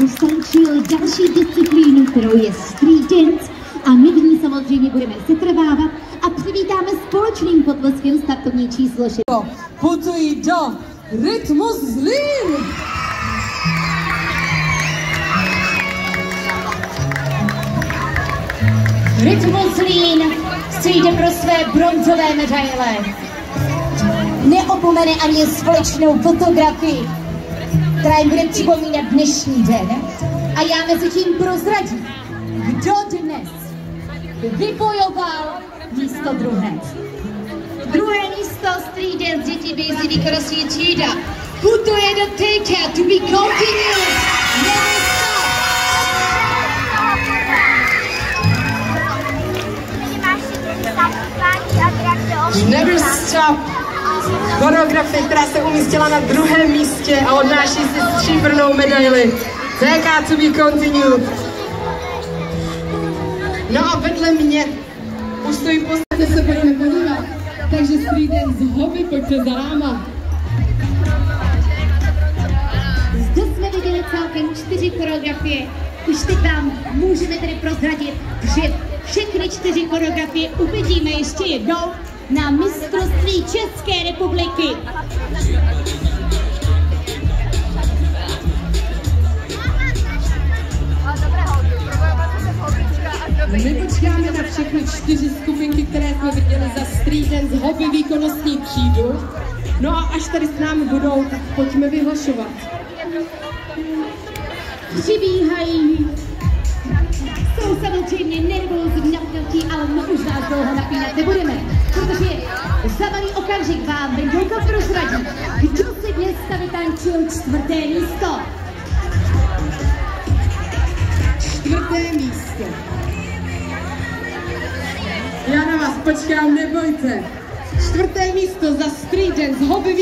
Roztančil další disciplínu, kterou je street dance, a my v ní samozřejmě budeme setrvávat a přivítáme společným potleskem startovní číslo 6. Putují do Rytmus Zlín! Rytmus Zlín přijde pro své bronzové medaile. Neopomene ani společnou fotografii, která jim bude připomínat dnešní den. A já mezi tím prozradím, kdo dnes vybojoval místo druhé. Druhé místo street dance děti běží výkonnostní třída. Putuje do take to be continued. Never stop. Choreografie, která se umístila na druhém místě a odnáší si stříbrnou medaili. TK to be continued. No a vedle mě už stojí postavě, se budeme podívat. Takže street dance hobby, pojďte za náma. Zde jsme viděli celkem 4 choreografie. Už teď vám můžeme tedy prozradit, že všechny 4 choreografie uvidíme ještě jednou na mistrovství České republiky. My počkáme na všechny 4 skupinky, které jsme viděli za street dance hobby výkonnostní třídu. No a až tady s námi budou, tak pojďme vyhlašovat. Přibíhají. Jsou samozřejmě nervózní, napnutí, ale už nás dlouho napínat nebudeme, protože za malý okamžik vám Vendouka prozradí, kdo si dnes tady tančil 4. místo. 4. místo. Já na vás počkám, nebojte. 4. místo za street dance hobby